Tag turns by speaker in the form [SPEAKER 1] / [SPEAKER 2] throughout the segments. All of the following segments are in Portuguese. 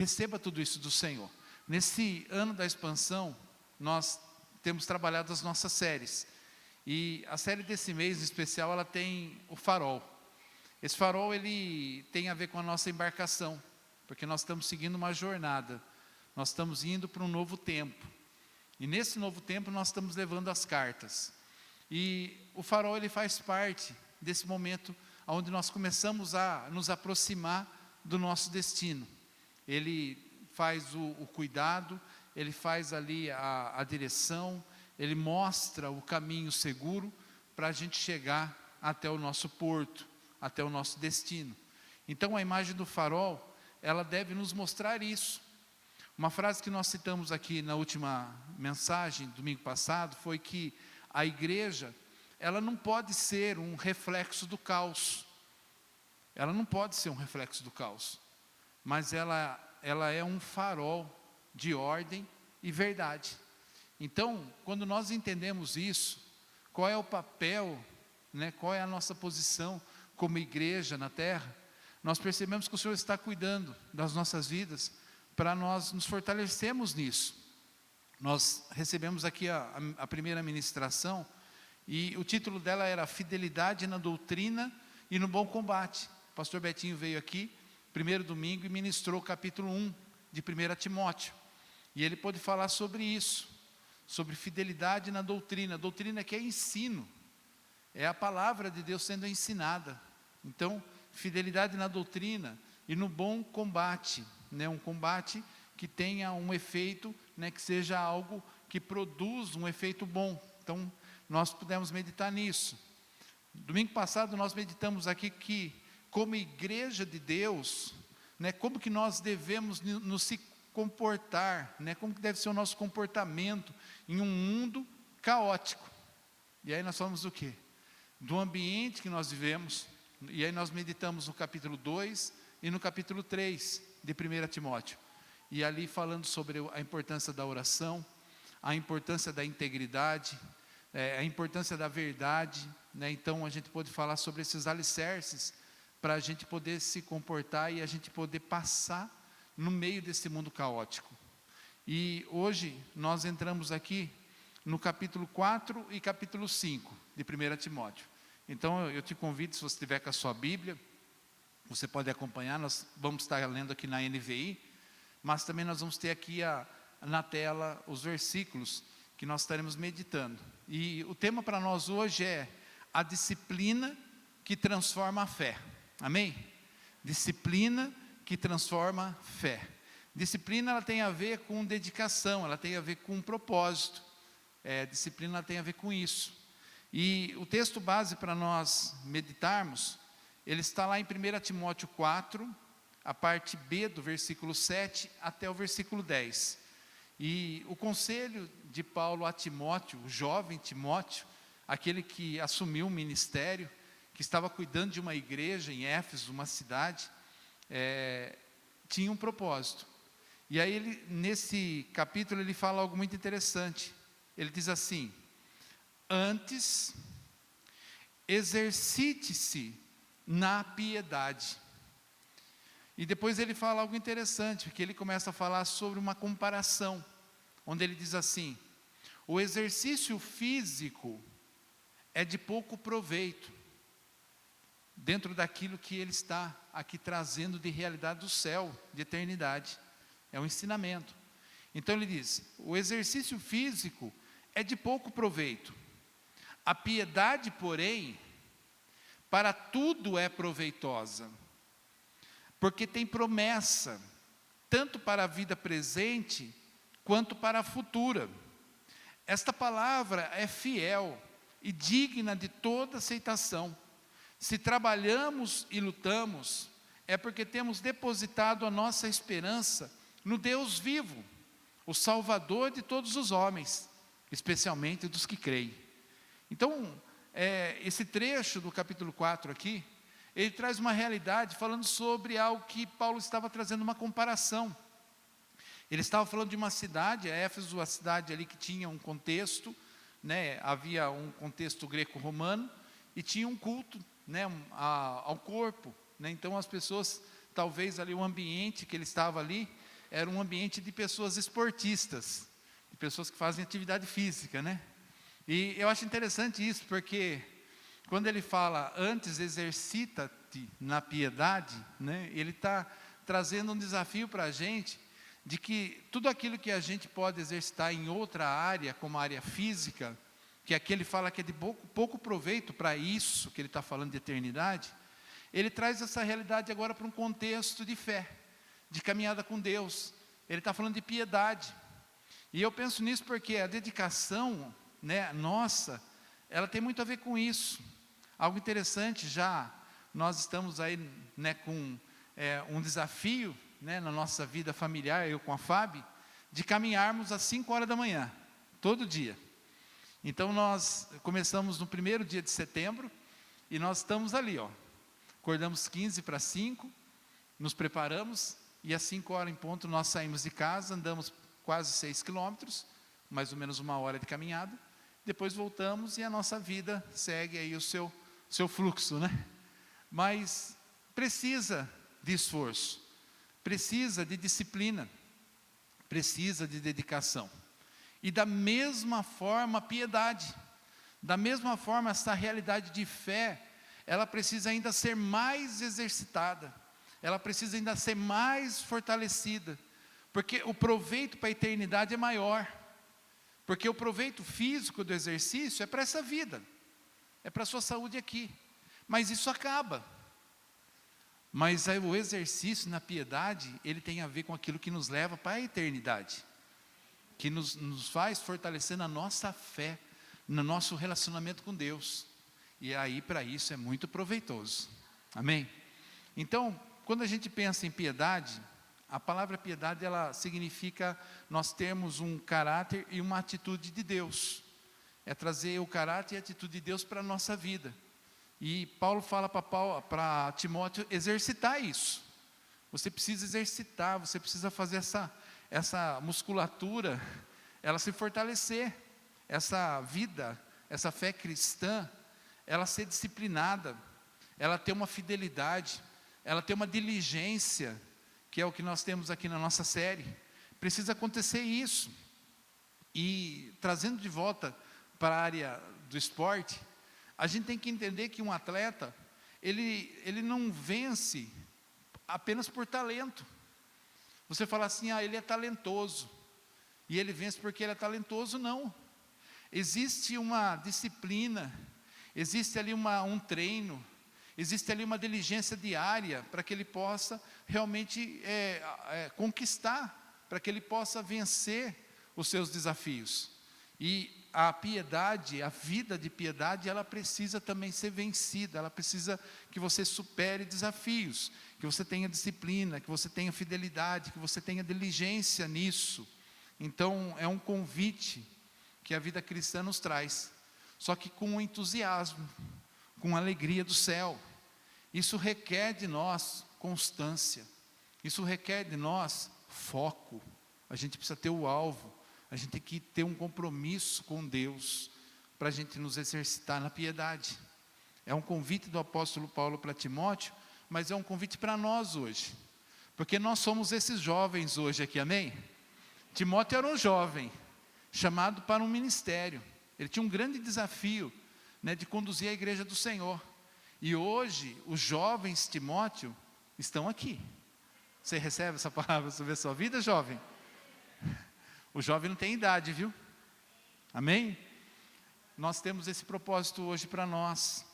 [SPEAKER 1] Receba tudo isso do Senhor. Nesse ano da expansão, nós temos trabalhado as nossas séries. E a série desse mês, em especial, ela tem o farol. Esse farol, ele tem a ver com a nossa embarcação, porque nós estamos seguindo uma jornada. Nós estamos indo para um novo tempo. E nesse novo tempo, nós estamos levando as cartas. E o farol, ele faz parte desse momento onde nós começamos a nos aproximar do nosso destino. Ele faz o cuidado, ele faz ali a direção, ele mostra o caminho seguro para a gente chegar até o nosso porto, até o nosso destino. Então a imagem do farol, ela deve nos mostrar isso. Uma frase que nós citamos aqui na última mensagem, domingo passado, foi que a igreja, ela não pode ser um reflexo do caos. Ela não pode ser um reflexo do caos. Mas ela é um farol de ordem e verdade. Então, quando nós entendemos isso, qual é o papel, qual é a nossa posição como igreja na terra, nós percebemos que o Senhor está cuidando das nossas vidas, para nós nos fortalecermos nisso. Nós recebemos aqui a primeira ministração, e o título dela era Fidelidade na Doutrina e no Bom Combate. O pastor Betinho veio aqui, primeiro domingo, e ministrou o capítulo 1 de 1 Timóteo. E ele pôde falar sobre isso, sobre fidelidade na doutrina. Doutrina que é ensino, é a palavra de Deus sendo ensinada. Então, fidelidade na doutrina e no bom combate, um combate que tenha um efeito, que seja algo que produza um efeito bom. Então, nós pudemos meditar nisso. Domingo passado nós meditamos aqui que, como igreja de Deus, como que nós devemos nos se comportar, como que deve ser o nosso comportamento em um mundo caótico. E aí nós falamos do quê? Do ambiente que nós vivemos. E aí nós meditamos no capítulo 2 e no capítulo 3 de 1 Timóteo. E ali falando sobre a importância da oração, a importância da integridade, a importância da verdade, Então a gente pode falar sobre esses alicerces, para a gente poder se comportar e a gente poder passar no meio desse mundo caótico. E hoje nós entramos aqui no capítulo 4 e capítulo 5 de 1 Timóteo. Então eu te convido, se você estiver com a sua Bíblia, você pode acompanhar. Nós vamos estar lendo aqui na NVI, mas também nós vamos ter aqui na tela os versículos que nós estaremos meditando. E o tema para nós hoje é a disciplina que transforma a fé. Amém? Disciplina que transforma a fé. Disciplina, ela tem a ver com dedicação, ela tem a ver com propósito. Disciplina, ela tem a ver com isso. E o texto base para nós meditarmos, ele está lá em 1 Timóteo 4, a parte B do versículo 7 até o versículo 10. E o conselho de Paulo a Timóteo, o jovem Timóteo, aquele que assumiu o ministério, que estava cuidando de uma igreja em Éfeso, uma cidade, tinha um propósito. E aí nesse capítulo ele fala algo muito interessante. Ele diz assim: antes, exercite-se na piedade. E depois ele fala algo interessante, porque ele começa a falar sobre uma comparação, onde ele diz assim: o exercício físico é de pouco proveito, dentro daquilo que ele está aqui trazendo de realidade do céu, de eternidade. É um ensinamento. Então ele diz: o exercício físico é de pouco proveito. A piedade, porém, para tudo é proveitosa, porque tem promessa, tanto para a vida presente, quanto para a futura. Esta palavra é fiel e digna de toda aceitação. Se trabalhamos e lutamos, é porque temos depositado a nossa esperança no Deus vivo, o Salvador de todos os homens, especialmente dos que creem. Então, esse trecho do capítulo 4 aqui, ele traz uma realidade, falando sobre algo que Paulo estava trazendo uma comparação. Ele estava falando de uma cidade, Éfeso, a cidade ali que tinha um contexto, havia um contexto greco-romano, e tinha um culto, ao corpo, Então as pessoas, talvez ali o ambiente que ele estava ali, era um ambiente de pessoas esportistas, de pessoas que fazem atividade física, né? E eu acho interessante isso, porque quando ele fala, antes exercita-te na piedade, né? Ele está trazendo um desafio para a gente, de que tudo aquilo que a gente pode exercitar em outra área, como a área física, que aqui ele fala que é de pouco proveito para isso, que ele está falando de eternidade, ele traz essa realidade agora para um contexto de fé, de caminhada com Deus. Ele está falando de piedade. E eu penso nisso porque a dedicação, né, nossa, ela tem muito a ver com isso. Algo interessante, já nós estamos aí, né, com um desafio, né, na nossa vida familiar, eu com a Fábio, de caminharmos às 5 horas da manhã, todo dia. Então nós começamos no primeiro dia de setembro, e nós estamos ali, ó, acordamos 15 para 5, nos preparamos, e às 5 horas em ponto nós saímos de casa, andamos quase 6 quilômetros, mais ou menos 1 hora de caminhada, depois voltamos e a nossa vida segue aí o seu fluxo, né? Mas precisa de esforço, precisa de disciplina, precisa de dedicação. E da mesma forma a piedade, da mesma forma essa realidade de fé, ela precisa ainda ser mais exercitada, ela precisa ainda ser mais fortalecida, porque o proveito para a eternidade é maior, porque o proveito físico do exercício é para essa vida, é para a sua saúde aqui, mas isso acaba. Mas aí o exercício na piedade, ele tem a ver com aquilo que nos leva para a eternidade, que nos faz fortalecer na nossa fé, no nosso relacionamento com Deus, e aí para isso é muito proveitoso, amém? Então, quando a gente pensa em piedade, a palavra piedade, ela significa nós termos um caráter e uma atitude de Deus, é trazer o caráter e a atitude de Deus para a nossa vida. E Paulo fala para Timóteo exercitar isso. Você precisa exercitar, você precisa fazer essa musculatura, ela se fortalecer, essa vida, essa fé cristã, ela ser disciplinada, ela ter uma fidelidade, ela ter uma diligência, que é o que nós temos aqui na nossa série. Precisa acontecer isso. E trazendo de volta para a área do esporte, a gente tem que entender que um atleta, ele não vence apenas por talento. Você fala assim, ele é talentoso, e ele vence porque ele é talentoso. Não. Existe uma disciplina, existe ali um treino, existe ali uma diligência diária, para que ele possa realmente conquistar, para que ele possa vencer os seus desafios. E a piedade, a vida de piedade, ela precisa também ser vencida, ela precisa que você supere desafios, que você tenha disciplina, que você tenha fidelidade, que você tenha diligência nisso. Então é um convite que a vida cristã nos traz, só que com entusiasmo, com alegria do céu. Isso requer de nós constância, isso requer de nós foco, a gente precisa ter o alvo, a gente tem que ter um compromisso com Deus, para a gente nos exercitar na piedade. É um convite do apóstolo Paulo para Timóteo, mas é um convite para nós hoje, porque nós somos esses jovens hoje aqui, amém? Timóteo era um jovem, chamado para um ministério, ele tinha um grande desafio, né, de conduzir a igreja do Senhor, e hoje os jovens Timóteo estão aqui. Você recebe essa palavra sobre a sua vida, jovem? O jovem não tem idade, viu? Amém? Nós temos esse propósito hoje para nós.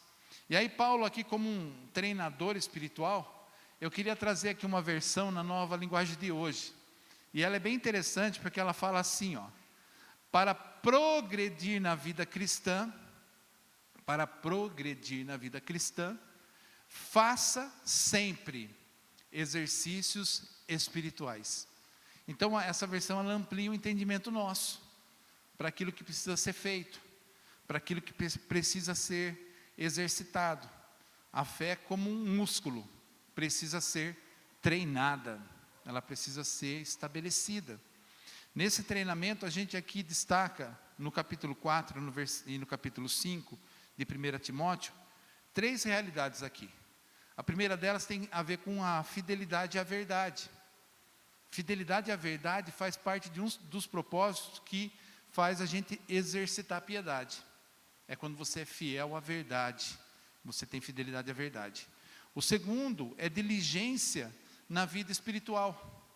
[SPEAKER 1] E aí Paulo aqui, como um treinador espiritual, eu queria trazer aqui uma versão na nova linguagem de hoje. E ela é bem interessante, porque ela fala assim, ó: para progredir na vida cristã, faça sempre exercícios espirituais. Então essa versão, ela amplia o entendimento nosso, para aquilo que precisa ser feito, para aquilo que precisa ser exercitado. A fé, como um músculo, precisa ser treinada, ela precisa ser estabelecida. Nesse treinamento, a gente aqui destaca, no capítulo 4 e no capítulo 5 de 1 Timóteo, 3 realidades aqui. A primeira delas tem a ver com a fidelidade à verdade. Fidelidade à verdade faz parte de um dos propósitos que faz a gente exercitar a piedade. É quando você é fiel à verdade, você tem fidelidade à verdade. O segundo é diligência na vida espiritual.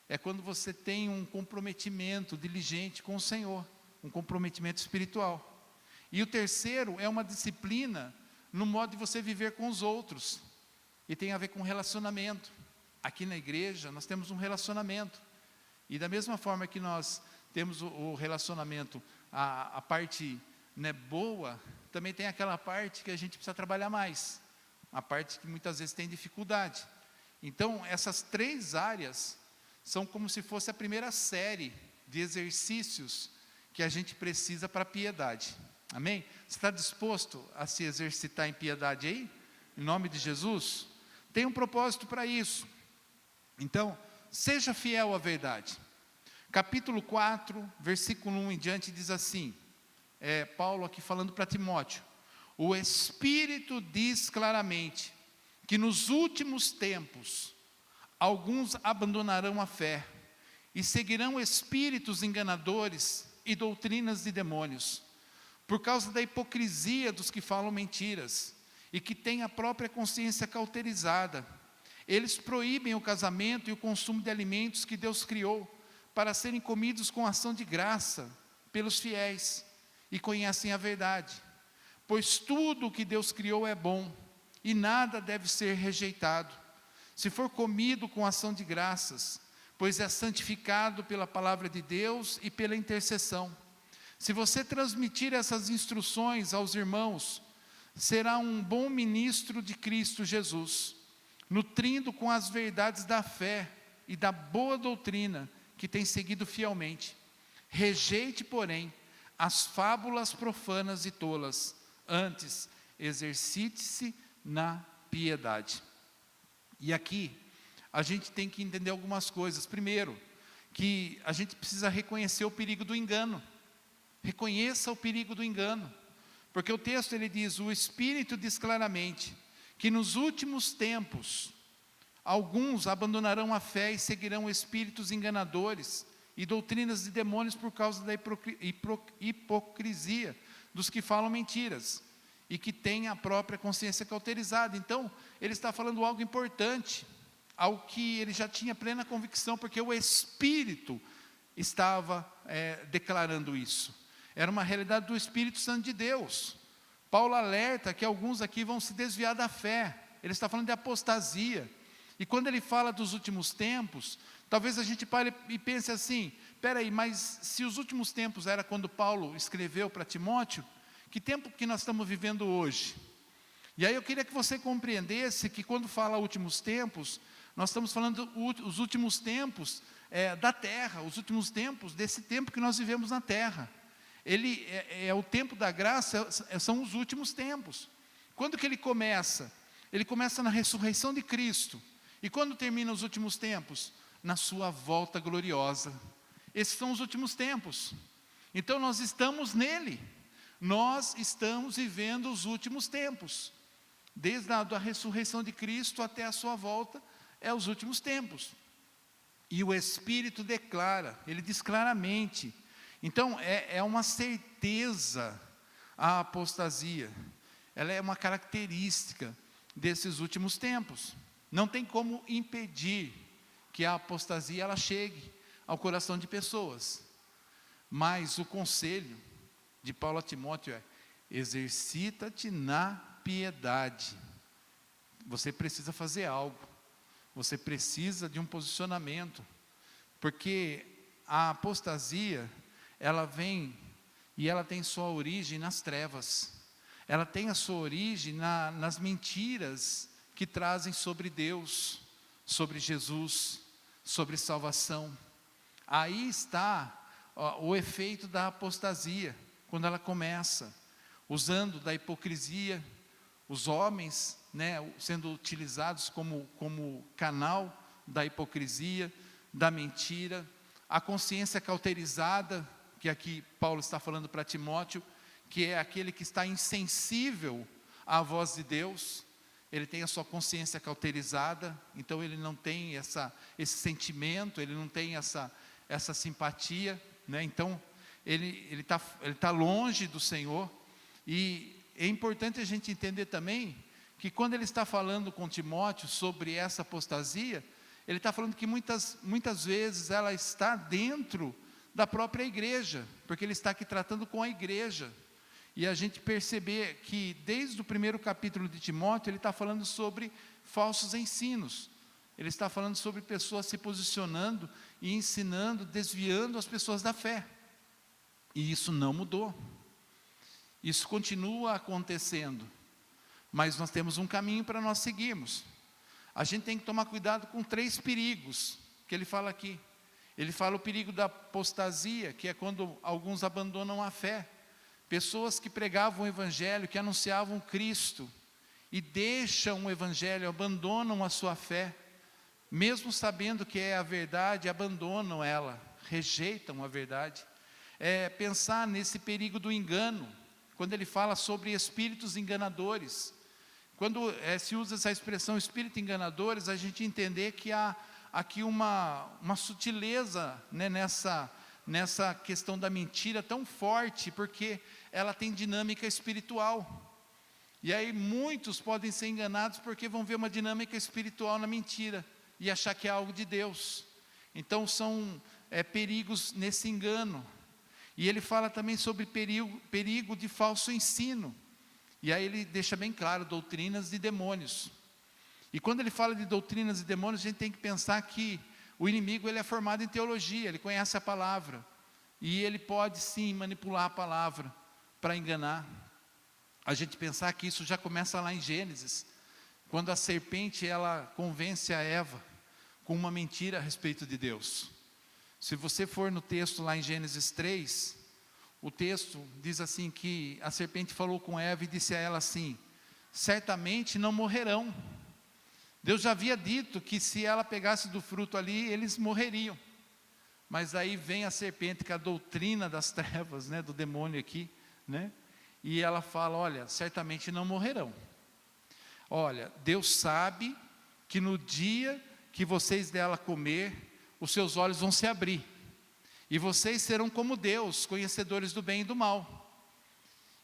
[SPEAKER 1] É quando você tem um comprometimento diligente com o Senhor, um comprometimento espiritual. E o terceiro é uma disciplina no modo de você viver com os outros, e tem a ver com relacionamento. Aqui na igreja nós temos um relacionamento, e da mesma forma que nós temos o relacionamento, a parte, né, boa, também tem aquela parte que a gente precisa trabalhar mais, a parte que muitas vezes tem dificuldade. Então essas três áreas são como se fosse a primeira série de exercícios que a gente precisa para a piedade. Amém? Você está disposto a se exercitar em piedade aí? Em nome de Jesus? Tem um propósito para isso. Então, seja fiel à verdade. Capítulo 4, versículo 1 em diante diz assim, Paulo aqui falando para Timóteo: o Espírito diz claramente que nos últimos tempos alguns abandonarão a fé e seguirão espíritos enganadores e doutrinas de demônios, por causa da hipocrisia dos que falam mentiras e que têm a própria consciência cauterizada. Eles proíbem o casamento e o consumo de alimentos que Deus criou para serem comidos com ação de graça pelos fiéis, e conhecem a verdade. Pois tudo o que Deus criou é bom, e nada deve ser rejeitado, se for comido com ação de graças, pois é santificado pela palavra de Deus e pela intercessão. Se você transmitir essas instruções aos irmãos, será um bom ministro de Cristo Jesus, nutrindo com as verdades da fé e da boa doutrina que tem seguido fielmente. Rejeite, porém, as fábulas profanas e tolas, antes exercite-se na piedade. E aqui a gente tem que entender algumas coisas. Primeiro, que a gente precisa reconhecer o perigo do engano. Reconheça o perigo do engano, porque o texto ele diz: o Espírito diz claramente que nos últimos tempos alguns abandonarão a fé e seguirão espíritos enganadores e doutrinas de demônios, por causa da hipocrisia dos que falam mentiras e que têm a própria consciência cauterizada. Então ele está falando algo importante, algo que ele já tinha plena convicção, porque o Espírito estava declarando isso. Era uma realidade do Espírito Santo de Deus. Paulo alerta que alguns aqui vão se desviar da fé. Ele está falando de apostasia. E quando ele fala dos últimos tempos, talvez a gente pare e pense assim: peraí, mas se os últimos tempos era quando Paulo escreveu para Timóteo, que tempo que nós estamos vivendo hoje? E aí eu queria que você compreendesse que quando fala últimos tempos, nós estamos falando os últimos tempos da terra, os últimos tempos desse tempo que nós vivemos na terra. Ele o tempo da graça, são os últimos tempos. Quando que ele começa? Ele começa na ressurreição de Cristo. E quando termina os últimos tempos? Na sua volta gloriosa. Esses são os últimos tempos. Então nós estamos nele. Nós estamos vivendo os últimos tempos. Desde a ressurreição de Cristo até a sua volta, os últimos tempos. E o Espírito declara, ele diz claramente. Então é uma certeza a apostasia. Ela é uma característica desses últimos tempos. Não tem como impedir que a apostasia ela chegue ao coração de pessoas. Mas o conselho de Paulo a Timóteo é: exercita-te na piedade. Você precisa fazer algo. Você precisa de um posicionamento. Porque a apostasia, ela vem e ela tem sua origem nas trevas. Ela tem a sua origem nas mentiras que trazem sobre Deus, sobre Jesus, sobre salvação. Aí está o efeito da apostasia, quando ela começa, usando da hipocrisia, os homens, sendo utilizados como canal da hipocrisia, da mentira, a consciência cauterizada, que aqui Paulo está falando para Timóteo, que é aquele que está insensível à voz de Deus. ele tem a sua consciência cauterizada, então ele não tem esse sentimento, ele não tem essa simpatia, né? Então ele tá longe do Senhor. E é importante a gente entender também que quando ele está falando com Timóteo sobre essa apostasia, ele está falando que muitas vezes ela está dentro da própria igreja, porque ele está aqui tratando com a igreja. E a gente perceber que desde o primeiro capítulo de Timóteo, ele está falando sobre falsos ensinos. Ele está falando sobre pessoas se posicionando e ensinando, desviando as pessoas da fé. E isso não mudou. Isso continua acontecendo. Mas nós temos um caminho para nós seguirmos. A gente tem que tomar cuidado com 3 perigos que ele fala aqui. Ele fala o perigo da apostasia, que é quando alguns abandonam a fé. Pessoas que pregavam o Evangelho, que anunciavam Cristo, e deixam o Evangelho, abandonam a sua fé, mesmo sabendo que é a verdade, abandonam ela, rejeitam a verdade. Pensar nesse perigo do engano, quando ele fala sobre espíritos enganadores. Quando se usa essa expressão espírito enganadores, a gente entender que há aqui uma sutileza, né, nessa questão da mentira tão forte, porque ela tem dinâmica espiritual. E aí muitos podem ser enganados porque vão ver uma dinâmica espiritual na mentira e achar que é algo de Deus. Então são perigos nesse engano. E ele fala também sobre perigo de falso ensino. E aí ele deixa bem claro, doutrinas de demônios. E quando ele fala de doutrinas de demônios, a gente tem que pensar que o inimigo ele é formado em teologia, ele conhece a palavra. E ele pode sim manipular a palavra para enganar. A gente pensar que isso já começa lá em Gênesis, quando a serpente ela convence a Eva com uma mentira a respeito de Deus. Se você for no texto lá em Gênesis 3, o texto diz assim que a serpente falou com Eva e disse a ela assim: certamente não morrerão. Deus já havia dito que se ela pegasse do fruto ali, eles morreriam. Mas aí vem a serpente, que é a doutrina das trevas, né, do demônio aqui, né? E ela fala: olha, certamente não morrerão. Olha, Deus sabe que no dia que vocês dela comer, os seus olhos vão se abrir. E vocês serão como Deus, conhecedores do bem e do mal.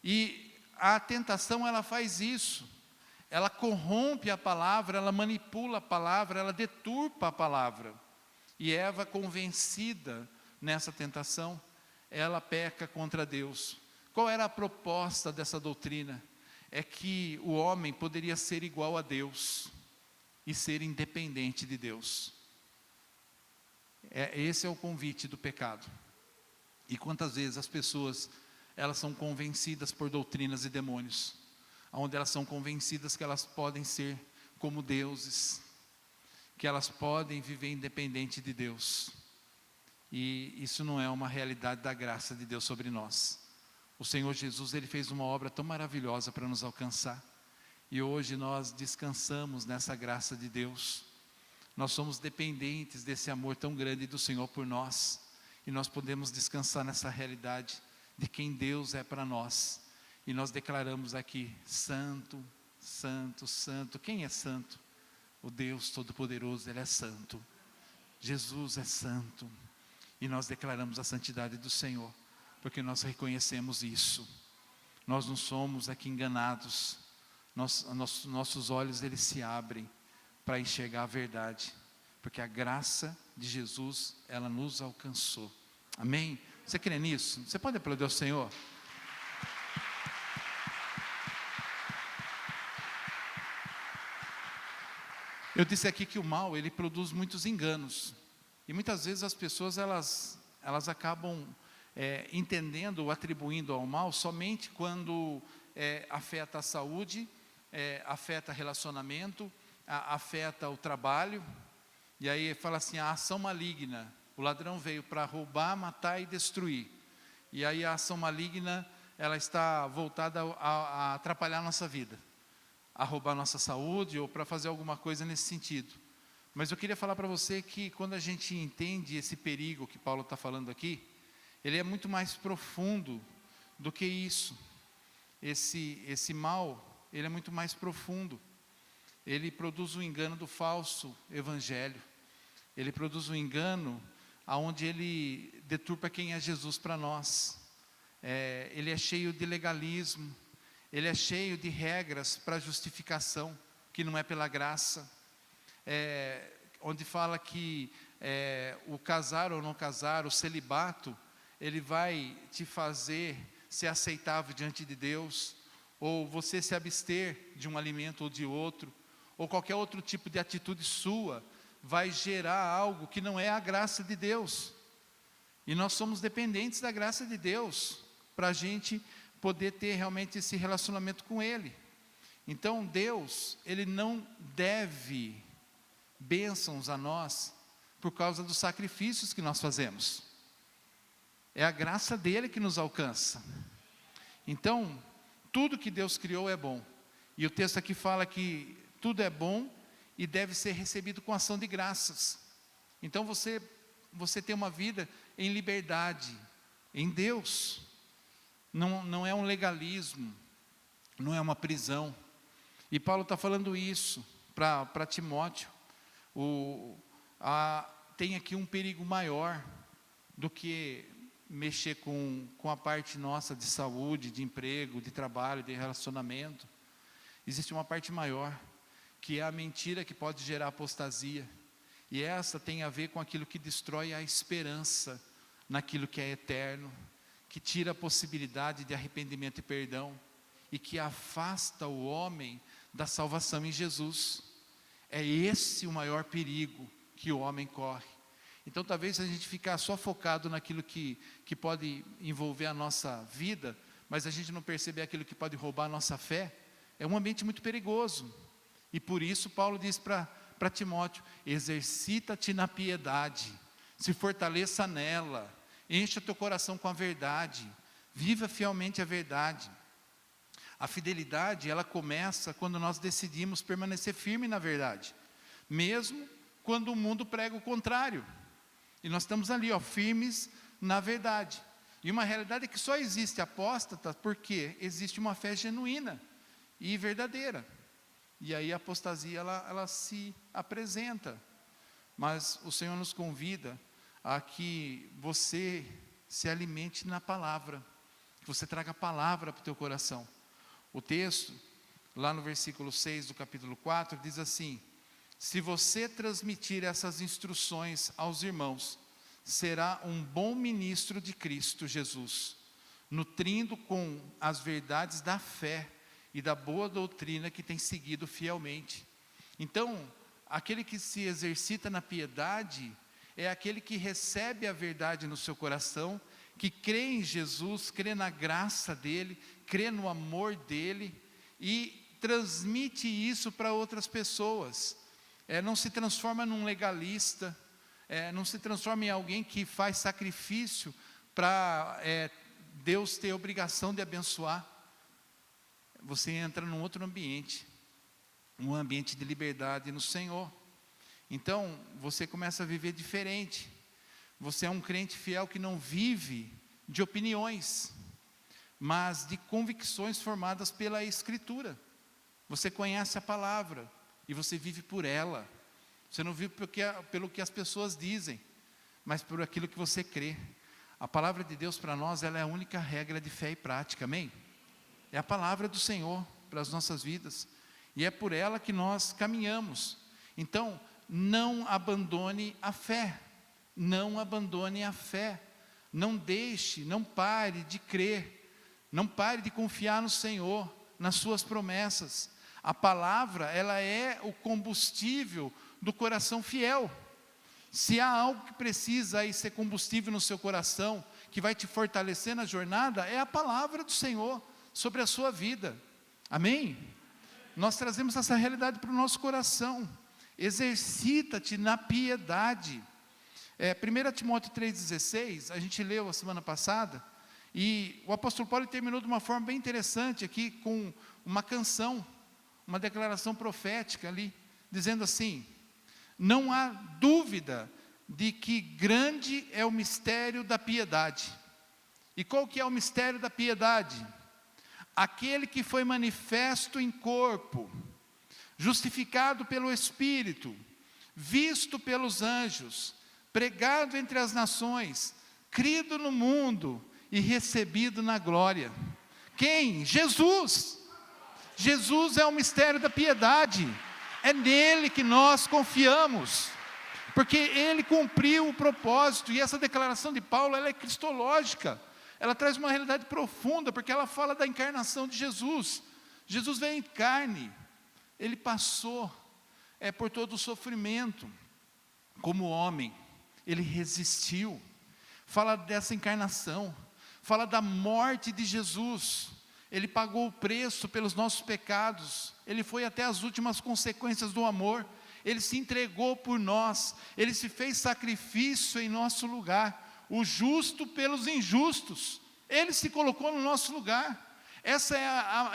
[SPEAKER 1] E a tentação, ela faz isso. Ela corrompe a palavra, ela manipula a palavra, ela deturpa a palavra. E Eva, convencida nessa tentação, ela peca contra Deus. Qual era a proposta dessa doutrina? É que o homem poderia ser igual a Deus e ser independente de Deus. Esse é o convite do pecado. E quantas vezes as pessoas, elas são convencidas por doutrinas e demônios, onde elas são convencidas que elas podem ser como deuses, que elas podem viver independente de Deus. E isso não é uma realidade da graça de Deus sobre nós. O Senhor Jesus, Ele fez uma obra tão maravilhosa para nos alcançar. E hoje nós descansamos nessa graça de Deus. Nós somos dependentes desse amor tão grande do Senhor por nós. E nós podemos descansar nessa realidade de quem Deus é para nós. E nós declaramos aqui: santo, santo, santo. Quem é santo? O Deus Todo-Poderoso, Ele é santo. Jesus é santo. E nós declaramos a santidade do Senhor, porque nós reconhecemos isso. Nós não somos aqui enganados. Nossos olhos, eles se abrem para enxergar a verdade, porque a graça de Jesus, ela nos alcançou. Amém? Você crê nisso? Você pode aplaudir ao Senhor? Eu disse aqui que o mal, ele produz muitos enganos. E muitas vezes as pessoas, elas acabam entendendo ou atribuindo ao mal somente quando afeta a saúde, afeta relacionamento, afeta o trabalho. E aí fala assim: a ação maligna, o ladrão veio para roubar, matar e destruir. E aí a ação maligna, ela está voltada a atrapalhar a nossa vida, a roubar a nossa saúde ou para fazer alguma coisa nesse sentido. Mas eu queria falar para você que quando a gente entende esse perigo que Paulo está falando aqui, ele é muito mais profundo do que isso. Esse mal, ele é muito mais profundo. ele produz o engano do falso evangelho. Ele produz um engano onde ele deturpa quem é Jesus para nós. Ele é cheio de legalismo, ele é cheio de regras para justificação, que não é pela graça. Onde fala que o casar ou não casar, o celibato, ele vai te fazer ser aceitável diante de Deus, ou você se abster de um alimento ou de outro, ou qualquer outro tipo de atitude sua, vai gerar algo que não é a graça de Deus. E nós somos dependentes da graça de Deus, para a gente poder ter realmente esse relacionamento com Ele. Então Deus, Ele não deve bênçãos a nós, por causa dos sacrifícios que nós fazemos. É a graça dEle que nos alcança. Então, tudo que Deus criou é bom. E o texto aqui fala que tudo é bom e deve ser recebido com ação de graças. Então você tem uma vida em liberdade, em Deus. Não é um legalismo, não é uma prisão. E Paulo está falando isso para Timóteo. Tem aqui um perigo maior do que mexer com a parte nossa de saúde, de emprego, de trabalho, de relacionamento. Existe uma parte maior, que é a mentira que pode gerar apostasia. E essa tem a ver com aquilo que destrói a esperança naquilo que é eterno, que tira a possibilidade de arrependimento e perdão, e que afasta o homem da salvação em Jesus. É esse o maior perigo que o homem corre. Então talvez a gente ficar só focado naquilo que pode envolver a nossa vida, mas a gente não perceber aquilo que pode roubar a nossa fé, é um ambiente muito perigoso. E por isso Paulo diz para Timóteo: exercita-te na piedade, se fortaleça nela, encha teu coração com a verdade, viva fielmente a verdade. A fidelidade, ela começa quando nós decidimos permanecer firme na verdade, mesmo quando o mundo prega o contrário. E nós estamos ali, firmes na verdade. E uma realidade é que só existe apóstata porque existe uma fé genuína e verdadeira. E aí a apostasia, ela se apresenta. Mas o Senhor nos convida a que você se alimente na palavra, que você traga a palavra para o teu coração. O texto, lá no versículo 6 do capítulo 4, diz assim: se você transmitir essas instruções aos irmãos, será um bom ministro de Cristo Jesus, nutrindo com as verdades da fé e da boa doutrina que tem seguido fielmente. Então, aquele que se exercita na piedade é aquele que recebe a verdade no seu coração, que crê em Jesus, crê na graça dele, crê no amor dele e transmite isso para outras pessoas. Não se transforma num legalista, não se transforma em alguém que faz sacrifício para Deus ter a obrigação de abençoar. Você entra num outro ambiente, um ambiente de liberdade no Senhor. Então, você começa a viver diferente. Você é um crente fiel que não vive de opiniões, mas de convicções formadas pela Escritura. Você conhece a palavra e você vive por ela. Você não vive pelo que as pessoas dizem, mas por aquilo que você crê. A palavra de Deus para nós, ela é a única regra de fé e prática, amém? É a palavra do Senhor para as nossas vidas, e é por ela que nós caminhamos. Então, não abandone a fé, não abandone a fé, não deixe, não pare de crer, não pare de confiar no Senhor, nas suas promessas. A palavra, ela é o combustível do coração fiel. Se há algo que precisa aí ser combustível no seu coração, que vai te fortalecer na jornada, é a palavra do Senhor sobre a sua vida, amém? Nós trazemos essa realidade para o nosso coração. Exercita-te na piedade. 1 Timóteo 3,16, a gente leu a semana passada, e o apóstolo Paulo terminou de uma forma bem interessante aqui, com uma canção, uma declaração profética ali, dizendo assim: não há dúvida de que grande é o mistério da piedade. E qual que é o mistério da piedade? Aquele que foi manifesto em corpo, justificado pelo Espírito, visto pelos anjos, pregado entre as nações, crido no mundo e recebido na glória. Quem? Jesus. Jesus é o mistério da piedade. É nele que nós confiamos, porque ele cumpriu o propósito. E essa declaração de Paulo, ela é cristológica. Ela traz uma realidade profunda, porque ela fala da encarnação de Jesus. Jesus veio em carne, ele passou por todo o sofrimento como homem, ele resistiu. Fala dessa encarnação, fala da morte de Jesus. Ele pagou o preço pelos nossos pecados, ele foi até as últimas consequências do amor, ele se entregou por nós, ele se fez sacrifício em nosso lugar, o justo pelos injustos, ele se colocou no nosso lugar. Essa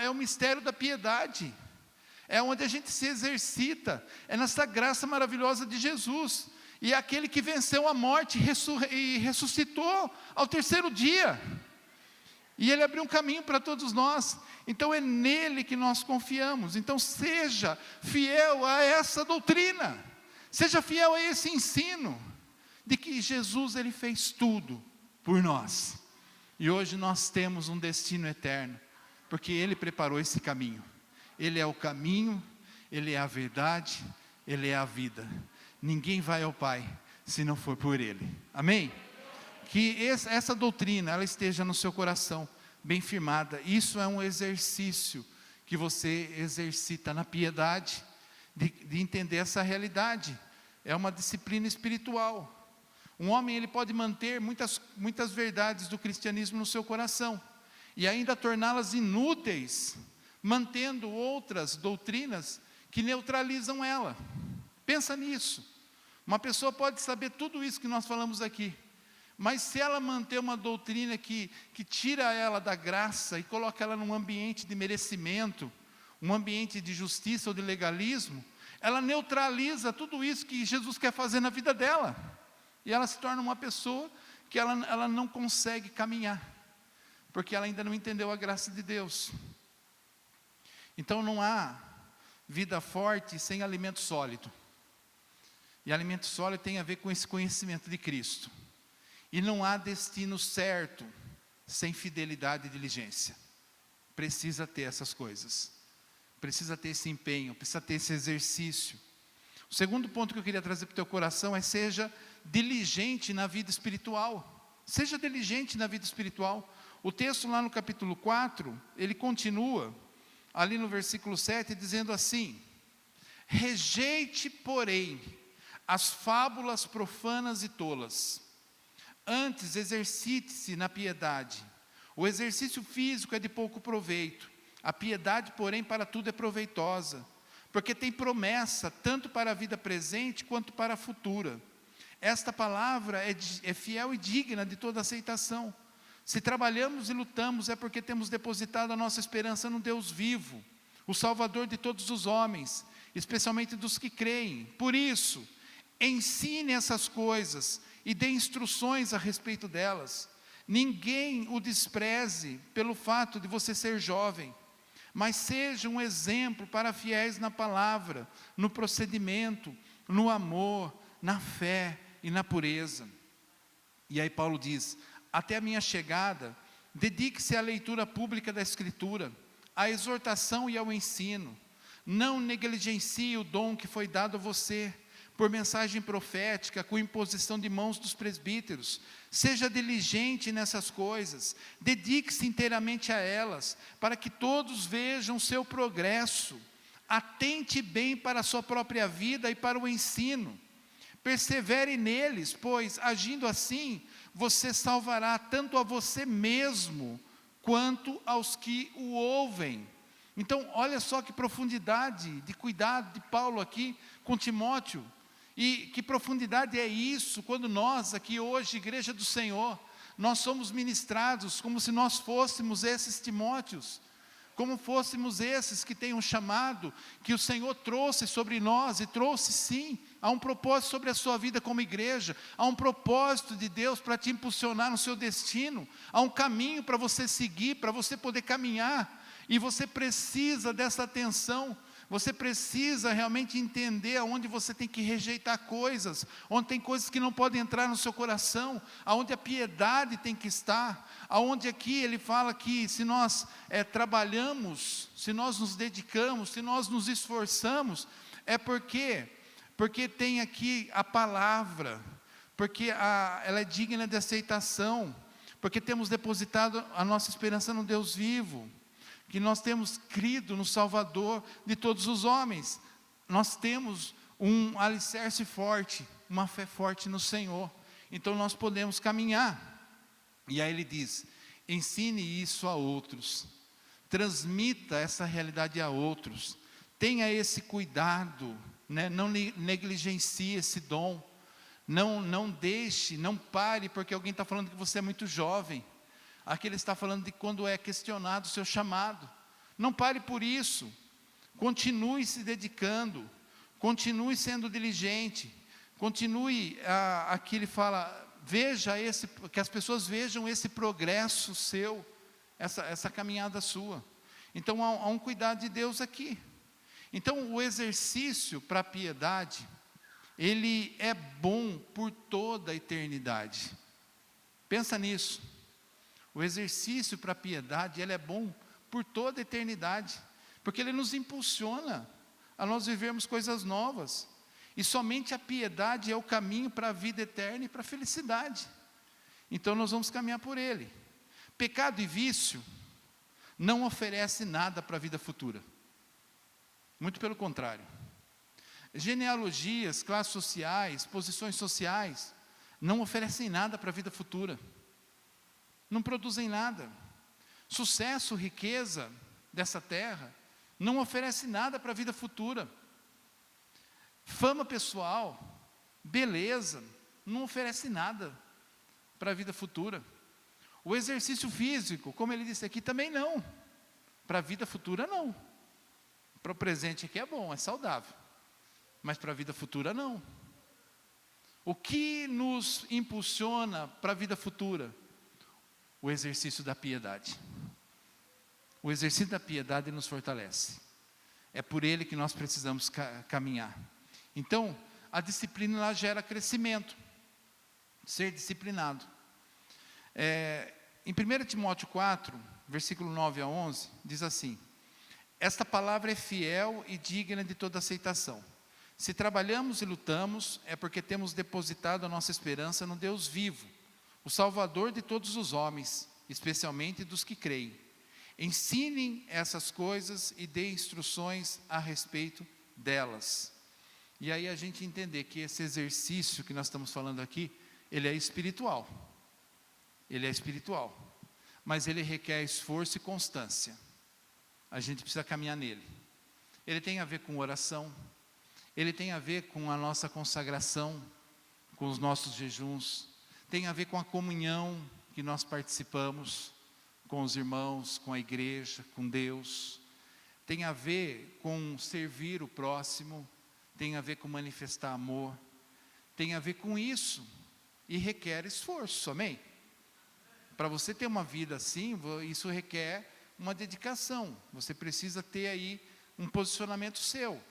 [SPEAKER 1] é o mistério da piedade, é onde a gente se exercita, é nessa graça maravilhosa de Jesus, e é aquele que venceu a morte e ressuscitou ao terceiro dia, e ele abriu um caminho para todos nós. Então é nele que nós confiamos. Então seja fiel a essa doutrina, seja fiel a esse ensino, de que Jesus, ele fez tudo por nós, e hoje nós temos um destino eterno, porque ele preparou esse caminho. Ele é o caminho, ele é a verdade, ele é a vida. Ninguém vai ao Pai se não for por ele. Amém? Que essa doutrina, ela esteja no seu coração, bem firmada. Isso é um exercício que você exercita na piedade, de entender essa realidade. É uma disciplina espiritual. Um homem, ele pode manter muitas verdades do cristianismo no seu coração, e ainda torná-las inúteis, mantendo outras doutrinas que neutralizam ela. Pensa nisso. Uma pessoa pode saber tudo isso que nós falamos aqui, mas se ela manter uma doutrina que tira ela da graça e coloca ela num ambiente de merecimento, um ambiente de justiça ou de legalismo, ela neutraliza tudo isso que Jesus quer fazer na vida dela, e ela se torna uma pessoa que ela não consegue caminhar, porque ela ainda não entendeu a graça de Deus. Então não há vida forte sem alimento sólido, e alimento sólido tem a ver com esse conhecimento de Cristo. E não há destino certo sem fidelidade e diligência. Precisa ter essas coisas, precisa ter esse empenho, precisa ter esse exercício. O segundo ponto que eu queria trazer para o teu coração é: seja diligente na vida espiritual. Seja diligente na vida espiritual. O texto lá no capítulo 4, ele continua, ali no versículo 7, dizendo assim: rejeite, porém, as fábulas profanas e tolas. Antes, exercite-se na piedade. O exercício físico é de pouco proveito. A piedade, porém, para tudo é proveitosa, porque tem promessa, tanto para a vida presente, quanto para a futura. Esta palavra é fiel e digna de toda aceitação. Se trabalhamos e lutamos, é porque temos depositado a nossa esperança no Deus vivo, o Salvador de todos os homens, especialmente dos que creem. Por isso, ensine essas coisas e dê instruções a respeito delas. Ninguém o despreze pelo fato de você ser jovem, mas seja um exemplo para fiéis na palavra, no procedimento, no amor, na fé e na pureza. E aí Paulo diz: até a minha chegada, dedique-se à leitura pública da Escritura, à exortação e ao ensino. Não negligencie o dom que foi dado a você, por mensagem profética, com imposição de mãos dos presbíteros. Seja diligente nessas coisas, dedique-se inteiramente a elas, para que todos vejam o seu progresso. Atente bem para a sua própria vida e para o ensino. Persevere neles, pois, agindo assim, você salvará tanto a você mesmo, quanto aos que o ouvem. Então, olha só que profundidade de cuidado de Paulo aqui com Timóteo. E que profundidade é isso, quando nós aqui hoje, Igreja do Senhor, nós somos ministrados como se nós fôssemos esses Timóteos, como fôssemos esses que têm um chamado, que o Senhor trouxe sobre nós, e trouxe sim, há um propósito sobre a sua vida como igreja, há um propósito de Deus para te impulsionar no seu destino, há um caminho para você seguir, para você poder caminhar, e você precisa dessa atenção. Você precisa realmente entender aonde você tem que rejeitar coisas, onde tem coisas que não podem entrar no seu coração, aonde a piedade tem que estar, aonde aqui ele fala que se nós trabalhamos, se nós nos dedicamos, se nós nos esforçamos, é porque tem aqui a palavra, porque ela é digna de aceitação, porque temos depositado a nossa esperança no Deus vivo, que nós temos crido no Salvador de todos os homens, nós temos um alicerce forte, uma fé forte no Senhor, então nós podemos caminhar. E aí ele diz: ensine isso a outros, transmita essa realidade a outros, tenha esse cuidado, né? Não negligencie esse dom, não deixe, não pare porque alguém está falando que você é muito jovem. Aqui ele está falando de quando é questionado o seu chamado. Não pare por isso. Continue se dedicando. Continue sendo diligente. Continue, aqui ele fala, que as pessoas vejam esse progresso seu, essa caminhada sua. Então há um cuidado de Deus aqui. Então o exercício para a piedade, ele é bom por toda a eternidade. Pensa nisso. O exercício para a piedade, ele é bom por toda a eternidade, porque ele nos impulsiona a nós vivermos coisas novas, e somente a piedade é o caminho para a vida eterna e para a felicidade, então nós vamos caminhar por ele. Pecado e vício não oferece nada para a vida futura, muito pelo contrário. Genealogias, classes sociais, posições sociais, não oferecem nada para a vida futura, não produzem nada. Sucesso, riqueza dessa terra, não oferece nada para a vida futura. Fama pessoal, beleza, não oferece nada para a vida futura. O exercício físico, como ele disse aqui, também não. Para a vida futura, não. Para o presente aqui é bom, é saudável. Mas para a vida futura, não. O que nos impulsiona para a vida futura? O exercício da piedade. O exercício da piedade nos fortalece. É por ele que nós precisamos caminhar. Então, a disciplina ela gera crescimento. Ser disciplinado. Em 1 Timóteo 4, versículo 9 a 11, diz assim: esta palavra é fiel e digna de toda aceitação. Se trabalhamos e lutamos, é porque temos depositado a nossa esperança no Deus vivo, o Salvador de todos os homens, especialmente dos que creem. Ensinem essas coisas e dê instruções a respeito delas. E aí a gente entender que esse exercício que nós estamos falando aqui, ele é espiritual. Ele é espiritual. Mas ele requer esforço e constância. A gente precisa caminhar nele. Ele tem a ver com oração. Ele tem a ver com a nossa consagração, com os nossos jejuns. Tem a ver com a comunhão que nós participamos com os irmãos, com a igreja, com Deus. Tem a ver com servir o próximo, tem a ver com manifestar amor, tem a ver com isso, e requer esforço, amém? Para você ter uma vida assim, isso requer uma dedicação, você precisa ter aí um posicionamento seu.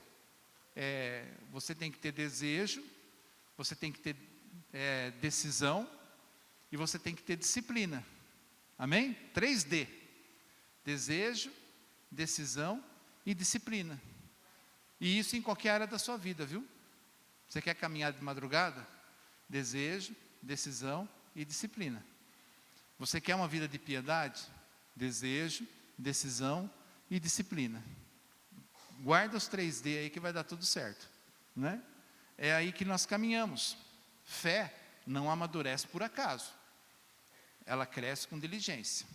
[SPEAKER 1] Você tem que ter desejo, você tem que ter decisão, e você tem que ter disciplina, amém? 3D, desejo, decisão e disciplina, e isso em qualquer área da sua vida, viu? Você quer caminhar de madrugada? Desejo, decisão e disciplina. Você quer uma vida de piedade? Desejo, decisão e disciplina. Guarda os 3D aí que vai dar tudo certo, né? É aí que nós caminhamos. Fé não amadurece por acaso, ela cresce com diligência,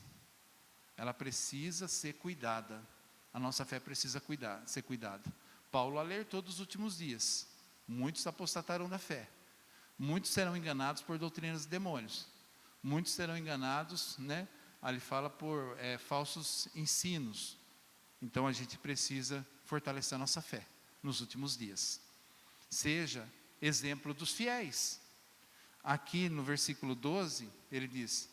[SPEAKER 1] ela precisa ser cuidada, a nossa fé precisa ser cuidada. Paulo alertou dos últimos dias, muitos apostatarão da fé, muitos serão enganados por doutrinas de demônios, muitos serão enganados, né? Ali fala por falsos ensinos. Então a gente precisa fortalecer a nossa fé nos últimos dias. Seja exemplo dos fiéis. Aqui no versículo 12, ele diz: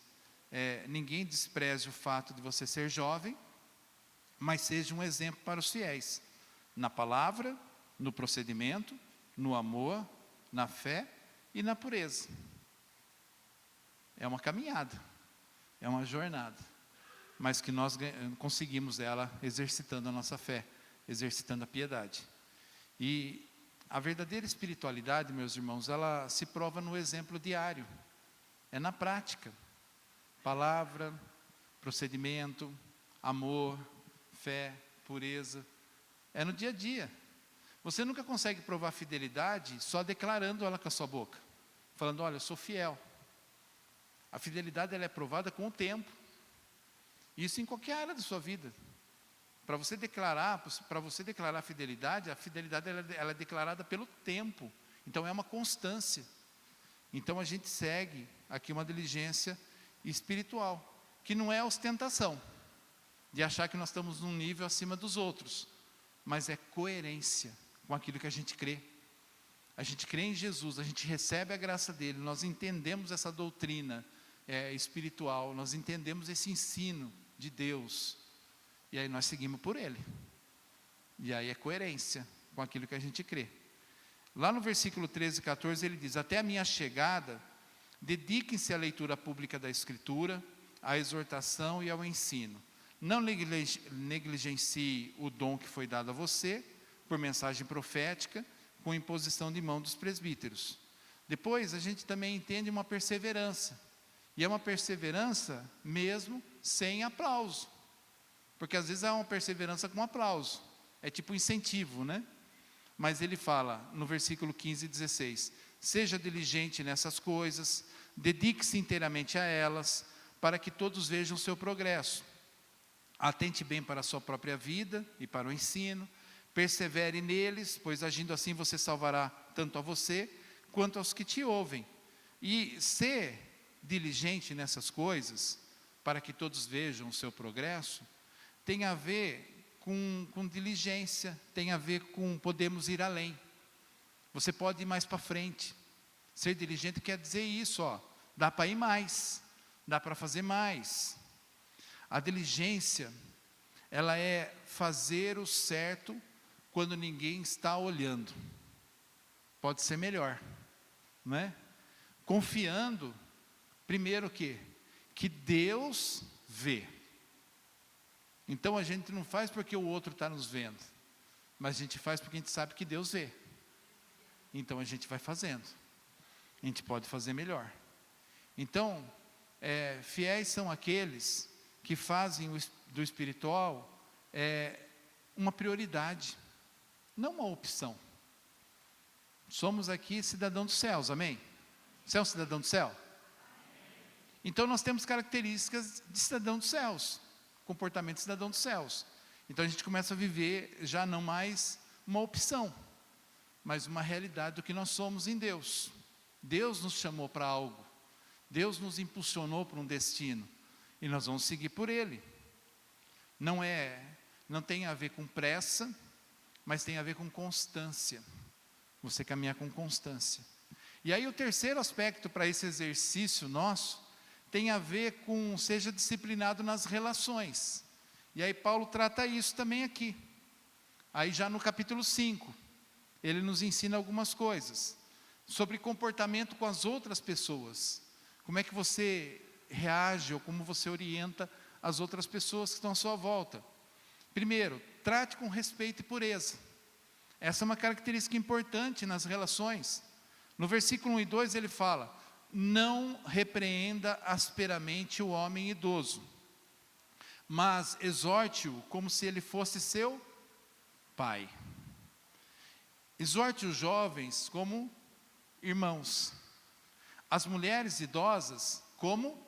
[SPEAKER 1] ninguém despreze o fato de você ser jovem, mas seja um exemplo para os fiéis. na palavra, no procedimento, no amor, na fé e na pureza. É uma caminhada, é uma jornada, mas que nós conseguimos ela exercitando a nossa fé, exercitando a piedade. E a verdadeira espiritualidade, meus irmãos, ela se prova no exemplo diário, é na prática. Palavra, procedimento, amor, fé, pureza, é no dia a dia. Você nunca consegue provar fidelidade só declarando ela com a sua boca, falando, olha, eu sou fiel. A fidelidade ela é provada com o tempo. Isso em qualquer área da sua vida. Para você declarar a fidelidade ela é declarada pelo tempo. Então é uma constância. Então a gente segue aqui uma diligência espiritual, que não é ostentação, de achar que nós estamos num nível acima dos outros, mas é coerência com aquilo que a gente crê. A gente crê em Jesus, a gente recebe a graça dele, nós entendemos essa doutrina espiritual, nós entendemos esse ensino de Deus, e aí nós seguimos por ele. E aí é coerência com aquilo que a gente crê. Lá no versículo 13 e 14 ele diz, até a minha chegada, dediquem-se à leitura pública da Escritura, à exortação e ao ensino. Não negligencie o dom que foi dado a você, por mensagem profética, com imposição de mão dos presbíteros. Depois a gente também entende uma perseverança, e é uma perseverança mesmo sem aplauso, porque às vezes há uma perseverança com aplauso, é tipo incentivo, né? Mas ele fala no versículo 15 e 16, seja diligente nessas coisas, dedique-se inteiramente a elas, para que todos vejam o seu progresso. Atente bem para a sua própria vida e para o ensino, persevere neles, pois agindo assim você salvará tanto a você, quanto aos que te ouvem. E ser diligente nessas coisas, para que todos vejam o seu progresso, tem a ver com diligência, tem a ver com podemos ir além. Você pode ir mais para frente. Ser diligente quer dizer isso, dá para ir mais, dá para fazer mais. A diligência, ela é fazer o certo quando ninguém está olhando. Pode ser melhor, não é? Confiando, primeiro que Deus vê. Então a gente não faz porque o outro está nos vendo, mas a gente faz porque a gente sabe que Deus vê. Então a gente vai fazendo, a gente pode fazer melhor. Então, fiéis são aqueles que fazem do espiritual uma prioridade, não uma opção. Somos aqui cidadão dos céus, amém? Você é um cidadão do céu? Então nós temos características de cidadão dos céus, comportamento de cidadão dos céus. Então a gente começa a viver já não mais uma opção, mas uma realidade do que nós somos em Deus. Deus nos chamou para algo, Deus nos impulsionou para um destino, e nós vamos seguir por Ele. Não tem a ver com pressa, mas tem a ver com constância. Você caminhar com constância. E aí o terceiro aspecto para esse exercício nosso, tem a ver com seja disciplinado nas relações. E aí Paulo trata isso também aqui. Aí já no capítulo 5, ele nos ensina algumas coisas, sobre comportamento com as outras pessoas. Como é que você reage, ou como você orienta as outras pessoas que estão à sua volta. Primeiro, trate com respeito e pureza. Essa é uma característica importante nas relações. No versículo 1 e 2 ele fala, não repreenda asperamente o homem idoso, mas exorte-o como se ele fosse seu pai. Exorte os jovens como irmãos, as mulheres idosas como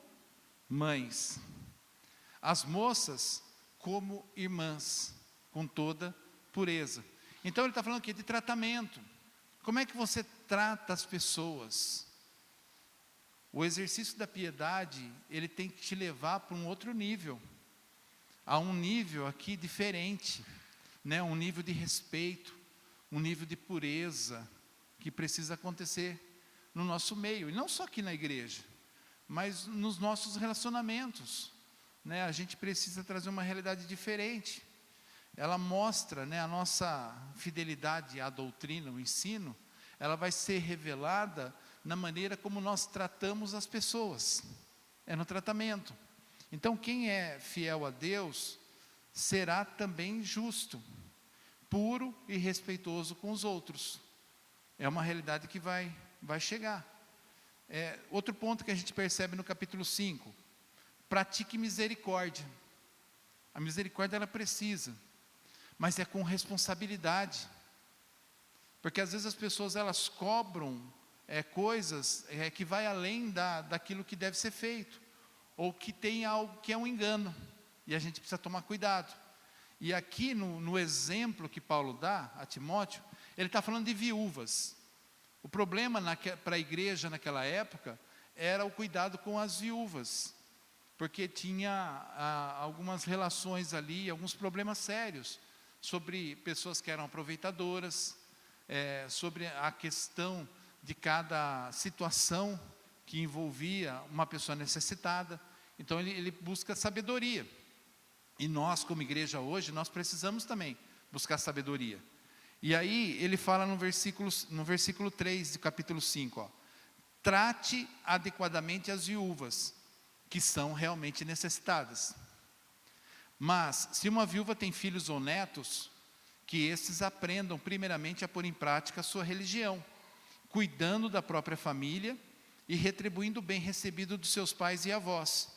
[SPEAKER 1] mães, as moças como irmãs, com toda pureza. Então ele está falando aqui de tratamento. Como é que você trata as pessoas? O exercício da piedade, ele tem que te levar para um outro nível. Há um nível aqui diferente, né? Um nível de respeito, um nível de pureza, que precisa acontecer no nosso meio. E não só aqui na igreja, mas nos nossos relacionamentos, né? A gente precisa trazer uma realidade diferente. ela mostra, né, a nossa fidelidade à doutrina, o ensino, ela vai ser revelada na maneira como nós tratamos as pessoas, é no tratamento. Então, quem é fiel a Deus, será também justo, puro e respeitoso com os outros. É uma realidade que vai chegar. Outro ponto que a gente percebe no capítulo 5, pratique misericórdia. A misericórdia ela precisa, mas é com responsabilidade. Porque às vezes as pessoas elas cobram coisas que vai além daquilo que deve ser feito, ou que tem algo que é um engano, e a gente precisa tomar cuidado. E aqui no exemplo que Paulo dá a Timóteo, ele está falando de viúvas. O problema para a igreja naquela época era o cuidado com as viúvas, porque tinha algumas relações ali, alguns problemas sérios, sobre pessoas que eram aproveitadoras, sobre a questão de cada situação que envolvia uma pessoa necessitada. Então ele busca sabedoria, e nós como igreja hoje, nós precisamos também buscar sabedoria. E aí ele fala no versículo 3 do capítulo 5, trate adequadamente as viúvas, que são realmente necessitadas. Mas, se uma viúva tem filhos ou netos, que estes aprendam primeiramente a pôr em prática a sua religião, cuidando da própria família e retribuindo o bem recebido dos seus pais e avós,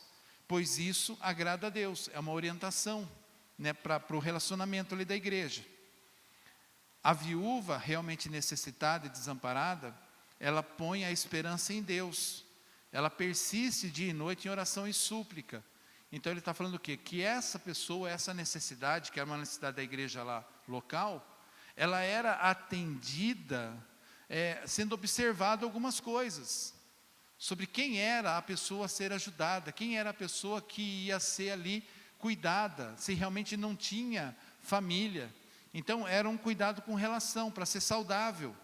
[SPEAKER 1] pois isso agrada a Deus, é uma orientação, né, para o relacionamento ali da igreja. A viúva realmente necessitada e desamparada, ela põe a esperança em Deus, ela persiste dia e noite em oração e súplica. Então ele está falando o quê? Que essa pessoa, essa necessidade, que era uma necessidade da igreja lá local, ela era atendida, sendo observado algumas coisas, sobre quem era a pessoa a ser ajudada, quem era a pessoa que ia ser ali cuidada, se realmente não tinha família. Então era um cuidado com relação, para ser saudável.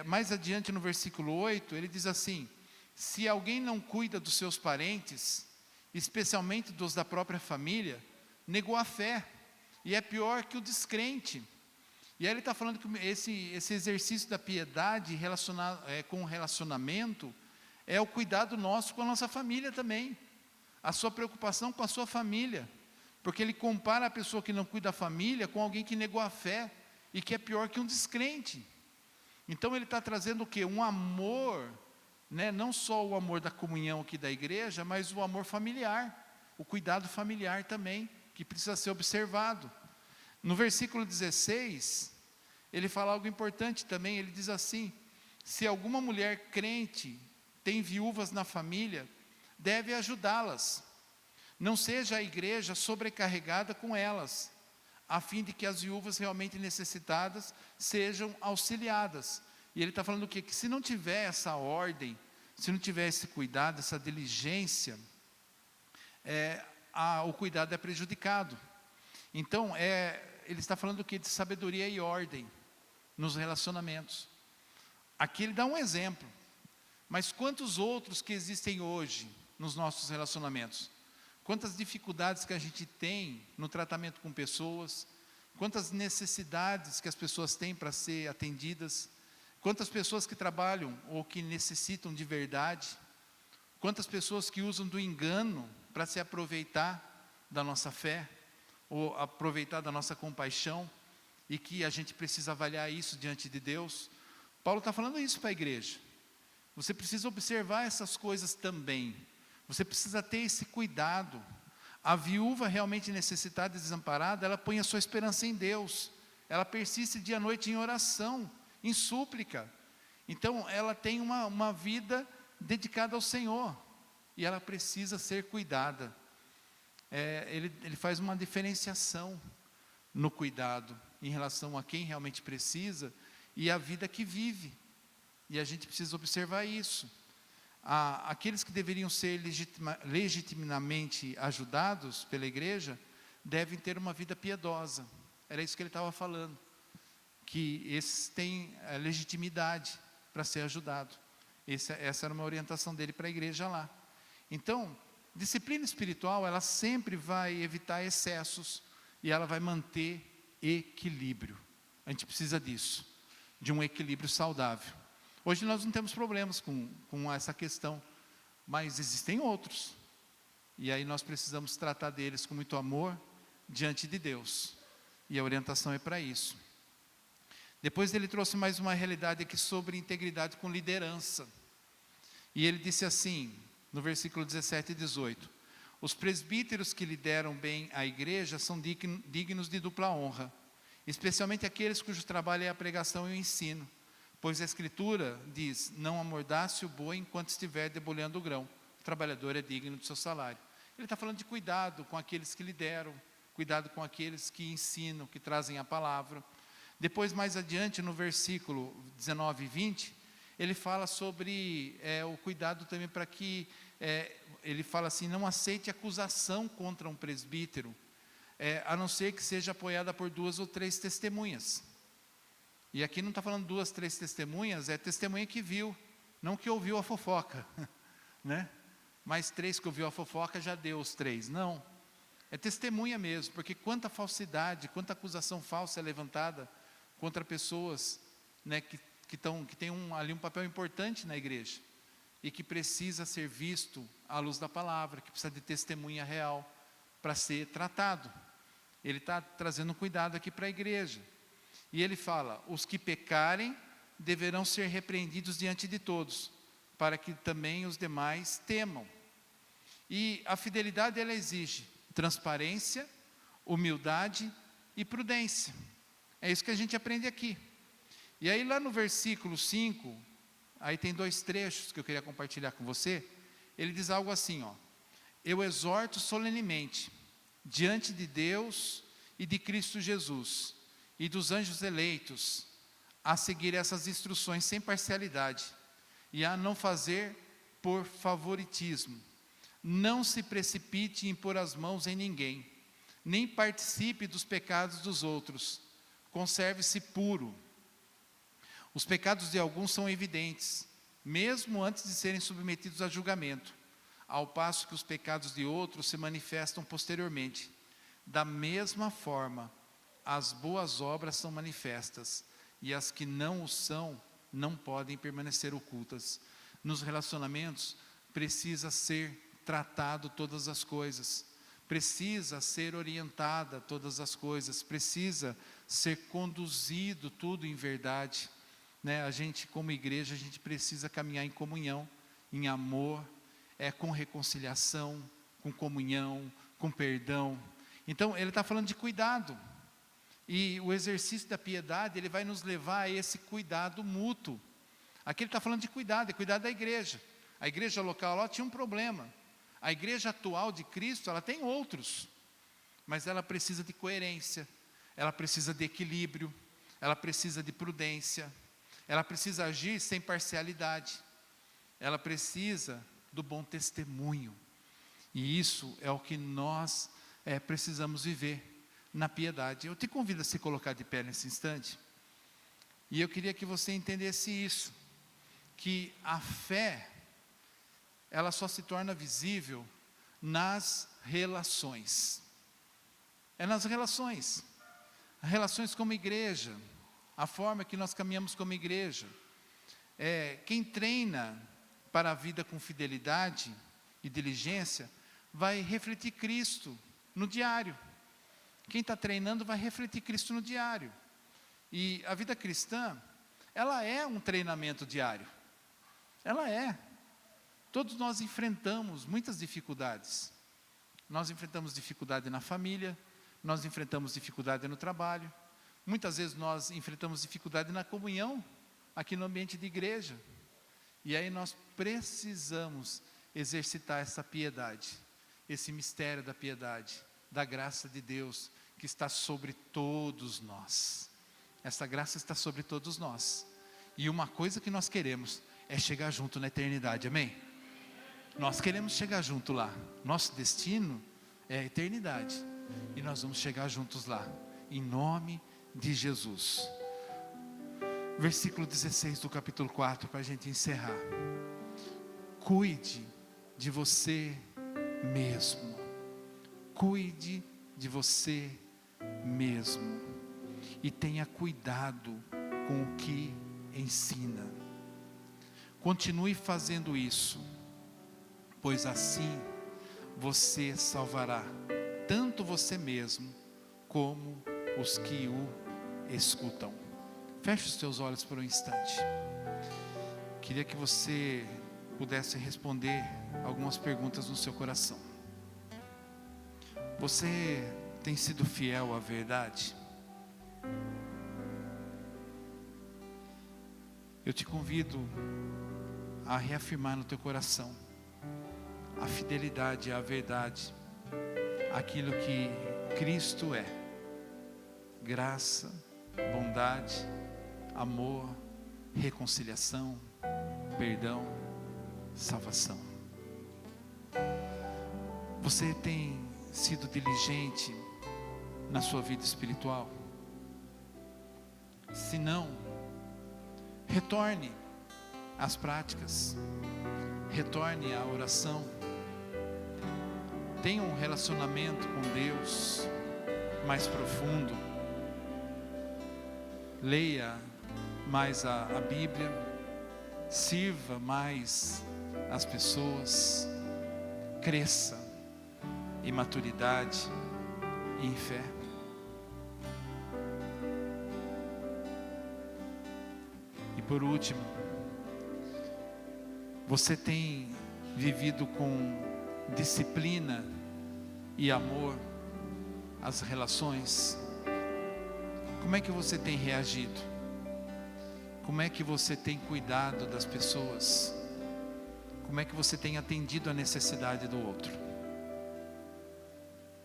[SPEAKER 1] Mais adiante no versículo 8, ele diz assim: se alguém não cuida dos seus parentes, especialmente dos da própria família, negou a fé, e é pior que o descrente. E aí ele está falando que esse exercício da piedade com o relacionamento, é o cuidado nosso com a nossa família também, a sua preocupação com a sua família, porque ele compara a pessoa que não cuida da família com alguém que negou a fé, e que é pior que um descrente. Então ele está trazendo o quê? Um amor, né? Não só o amor da comunhão aqui da igreja, mas o amor familiar, o cuidado familiar também, que precisa ser observado. No versículo 16, ele fala algo importante também, ele diz assim: se alguma mulher crente tem viúvas na família, deve ajudá-las, não seja a igreja sobrecarregada com elas, a fim de que as viúvas realmente necessitadas sejam auxiliadas. E ele está falando o quê? Que se não tiver essa ordem, se não tiver esse cuidado, essa diligência, o cuidado é prejudicado. Então, ele está falando o quê? De sabedoria e ordem nos relacionamentos. Aqui ele dá um exemplo, mas quantos outros que existem hoje nos nossos relacionamentos? Quantas dificuldades que a gente tem no tratamento com pessoas, quantas necessidades que as pessoas têm para ser atendidas, quantas pessoas que trabalham ou que necessitam de verdade, quantas pessoas que usam do engano para se aproveitar da nossa fé, ou aproveitar da nossa compaixão, e que a gente precisa avaliar isso diante de Deus. Paulo está falando isso para a igreja. Você precisa observar essas coisas também. Você precisa ter esse cuidado. A viúva realmente necessitada e desamparada, ela põe a sua esperança em Deus. Ela persiste dia e noite em oração, em súplica. Então, ela tem uma vida dedicada ao Senhor. E ela precisa ser cuidada. Ele faz uma diferenciação no cuidado, em relação a quem realmente precisa, e a vida que vive. E a gente precisa observar isso. Aqueles que deveriam ser legitimamente ajudados pela igreja, devem ter uma vida piedosa. Era isso que ele estava falando, que esses têm a legitimidade para ser ajudado. Essa era uma orientação dele para a igreja lá. Então, disciplina espiritual, ela sempre vai evitar excessos, e ela vai manter equilíbrio. A gente precisa disso, de um equilíbrio saudável. Hoje nós não temos problemas com essa questão, mas existem outros. E aí nós precisamos tratar deles com muito amor diante de Deus. E a orientação é para isso. Depois ele trouxe mais uma realidade aqui sobre integridade com liderança. E ele disse assim, no versículo 17 e 18: os presbíteros que lideram bem a igreja são dignos de dupla honra, especialmente aqueles cujo trabalho é a pregação e o ensino, pois a Escritura diz: não amordace o boi enquanto estiver debulhando o grão, o trabalhador é digno do seu salário. Ele está falando de cuidado com aqueles que lideram, cuidado com aqueles que ensinam, que trazem a palavra. Depois, mais adiante, no versículo 19 e 20, ele fala sobre o cuidado também para que, ele fala assim: não aceite acusação contra um presbítero, a não ser que seja apoiada por 2 ou 3 testemunhas. E aqui não está falando 2, 3 testemunhas, é testemunha que viu, não que ouviu a fofoca, né? Mas 3 que ouviu a fofoca já deu os 3, não. É testemunha mesmo, porque quanta falsidade, quanta acusação falsa é levantada contra pessoas, né, que tem ali um papel importante na igreja, e que precisa ser visto à luz da palavra, que precisa de testemunha real para ser tratado. Ele está trazendo cuidado aqui para a igreja. E ele fala: os que pecarem deverão ser repreendidos diante de todos, para que também os demais temam. E a fidelidade, ela exige transparência, humildade e prudência. É isso que a gente aprende aqui. E aí lá no versículo 5, aí tem 2 trechos que eu queria compartilhar com você. Ele diz algo assim, ó: eu exorto solenemente, diante de Deus e de Cristo Jesus, e dos anjos eleitos, a seguir essas instruções sem parcialidade, e a não fazer por favoritismo. Não se precipite em pôr as mãos em ninguém, nem participe dos pecados dos outros. Conserve-se puro. Os pecados de alguns são evidentes, mesmo antes de serem submetidos a julgamento, ao passo que os pecados de outros se manifestam posteriormente. Da mesma forma, as boas obras são manifestas, e as que não o são, não podem permanecer ocultas. Nos relacionamentos, precisa ser tratado todas as coisas, precisa ser orientada todas as coisas, precisa ser conduzido tudo em verdade, né? A gente, como igreja, a gente precisa caminhar em comunhão, em amor, com reconciliação, com comunhão, com perdão. Então ele está falando de cuidado, e o exercício da piedade, ele vai nos levar a esse cuidado mútuo. Aqui ele está falando de cuidado, é cuidar da igreja. A igreja local lá tinha um problema. A igreja atual de Cristo, ela tem outros, mas ela precisa de coerência, ela precisa de equilíbrio, ela precisa de prudência, ela precisa agir sem parcialidade, ela precisa do bom testemunho. E isso é o que nós precisamos viver na piedade. Eu te convido a se colocar de pé nesse instante, e eu queria que você entendesse isso, que a fé, ela só se torna visível nas relações. É nas relações. Relações como igreja, a forma que nós caminhamos como igreja. Quem treina para a vida com fidelidade e diligência, vai refletir Cristo no diário. Quem está treinando vai refletir Cristo no diário. E a vida cristã, ela é um treinamento diário. Ela é. Todos nós enfrentamos muitas dificuldades. Nós enfrentamos dificuldade na família, nós enfrentamos dificuldade no trabalho, muitas vezes nós enfrentamos dificuldade na comunhão, aqui no ambiente de igreja. E aí nós precisamos exercitar essa piedade, esse mistério da piedade, da graça de Deus, que está sobre todos nós. Essa graça está sobre todos nós. E uma coisa que nós queremos é chegar junto na eternidade, amém? Nós queremos chegar junto lá. Nosso destino é a eternidade, e nós vamos chegar juntos lá, em nome de Jesus. Versículo 16 do capítulo 4, para a gente encerrar. Cuide de você mesmo. Cuide de você mesmo. E tenha cuidado com o que ensina. Continue fazendo isso, pois assim você salvará tanto você mesmo como os que o escutam. Feche os teus olhos por um instante. Queria que você pudesse responder algumas perguntas no seu coração. Você tem sido fiel à verdade? Eu te convido a reafirmar no teu coração a fidelidade à verdade, aquilo que Cristo é: graça, bondade, amor, reconciliação, perdão, salvação. Você tem sido diligente na sua vida espiritual? Se não, retorne às práticas, retorne à oração, tenha um relacionamento com Deus mais profundo, leia mais a Bíblia, sirva mais as pessoas, cresça em maturidade e em fé. E por último, você tem vivido com disciplina e amor as relações? Como é que você tem reagido? Como é que você tem cuidado das pessoas? Como é que você tem atendido a necessidade do outro?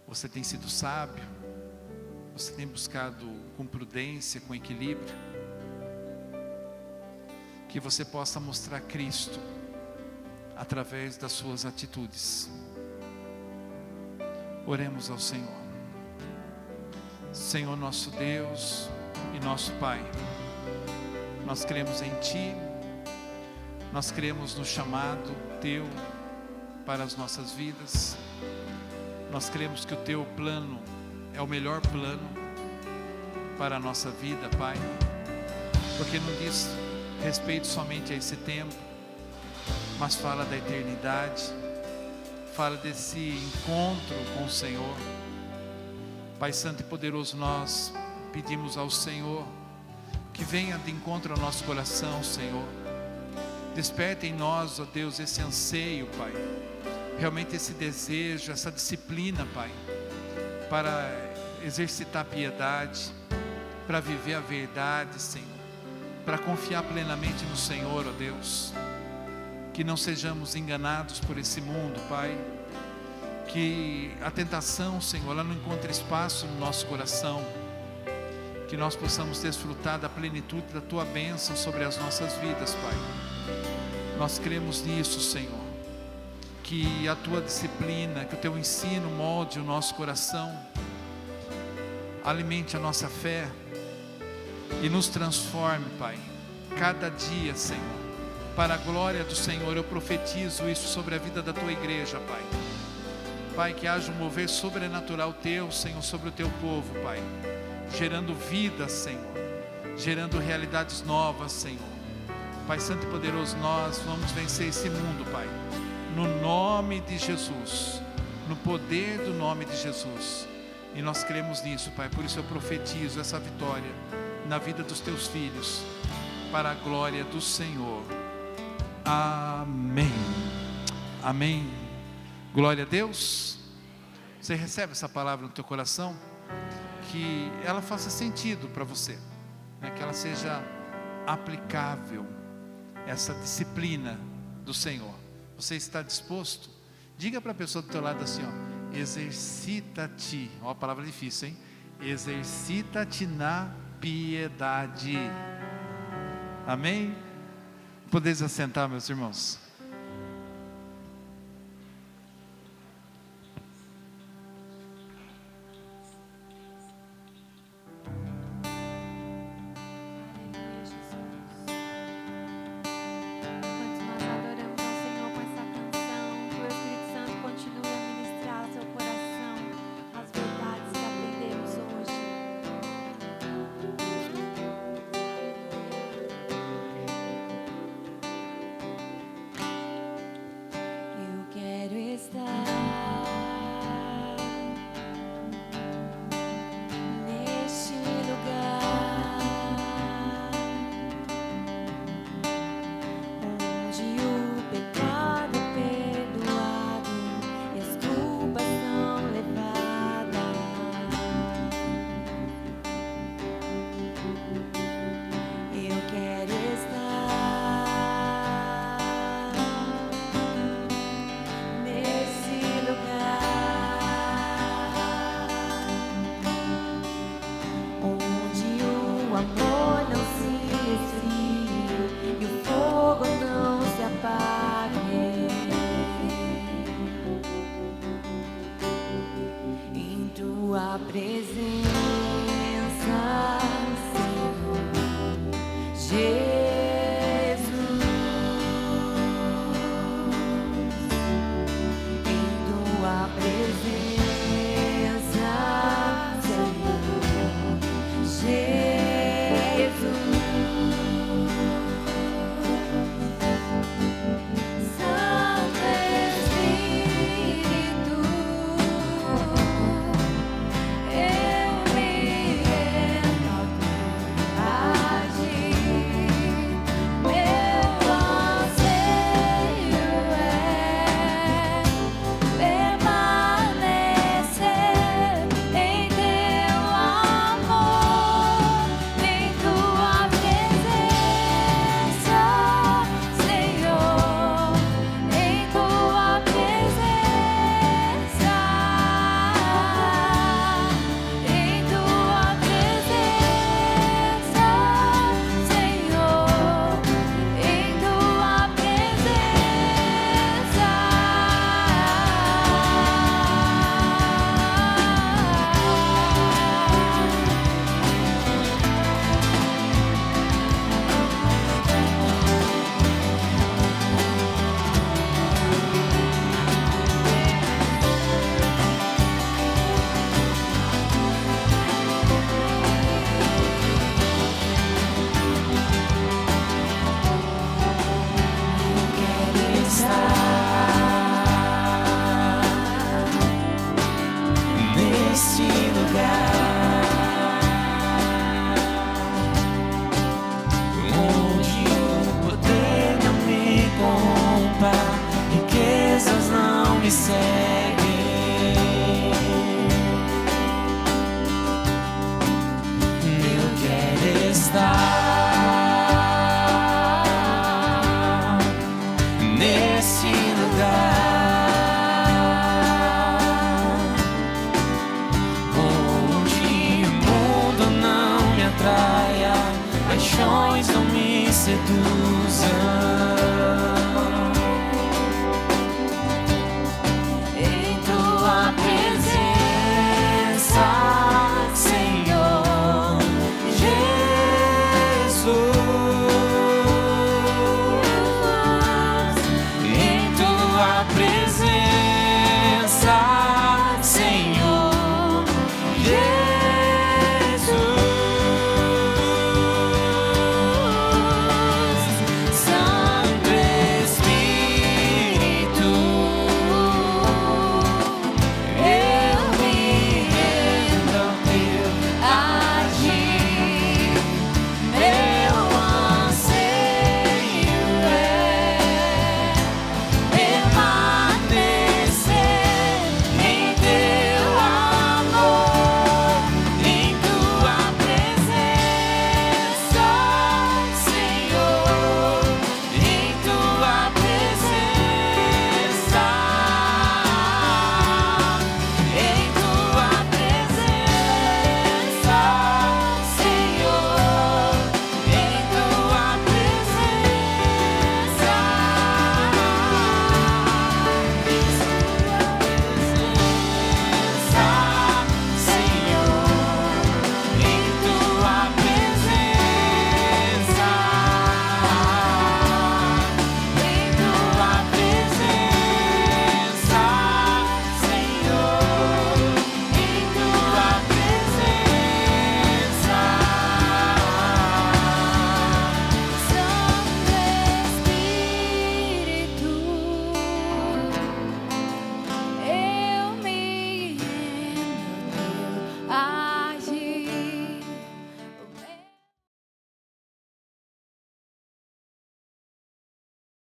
[SPEAKER 1] Você tem sido sábio? Você tem buscado com prudência, com equilíbrio? Que você possa mostrar Cristo através das suas atitudes. Oremos ao Senhor. Senhor nosso Deus e nosso Pai, nós cremos em Ti, nós cremos no chamado Teu para as nossas vidas, nós cremos que o Teu plano é o melhor plano para a nossa vida, Pai, porque não diz respeito somente a esse tempo, mas fala da eternidade, fala desse encontro com o Senhor. Pai Santo e Poderoso, nós pedimos ao Senhor que venha de encontro ao nosso coração, Senhor. Desperte em nós, ó Deus, esse anseio, Pai, realmente esse desejo, essa disciplina, Pai, para exercitar a piedade, para viver a verdade, Senhor, para confiar plenamente no Senhor, ó Deus. Que não sejamos enganados por esse mundo, Pai. Que a tentação, Senhor, ela não encontre espaço no nosso coração. Que nós possamos desfrutar da plenitude da Tua bênção sobre as nossas vidas, Pai. Nós cremos nisso, Senhor. Que a Tua disciplina, que o Teu ensino molde o nosso coração, alimente a nossa fé e nos transforme, Pai, cada dia, Senhor. Para a glória do Senhor, eu profetizo isso sobre a vida da Tua igreja, Pai. Pai, que haja um mover sobrenatural Teu, Senhor, sobre o Teu povo, Pai, gerando vida, Senhor, gerando realidades novas, Senhor. Pai Santo e Poderoso, nós vamos vencer esse mundo, Pai, no nome de Jesus, no poder do nome de Jesus, e nós cremos nisso, Pai. Por isso eu profetizo essa vitória na vida dos Teus filhos, para a glória do Senhor. Amém. Amém. Glória a Deus. Você recebe essa palavra no teu coração? Que ela faça sentido para você, né? Que ela seja aplicável, essa disciplina do Senhor. Você está disposto? Diga para a pessoa do teu lado assim, ó: exercita-te. Ó, a palavra difícil, hein? Exercita-te na piedade. Amém? Podeis assentar, meus irmãos.
[SPEAKER 2] tua presença.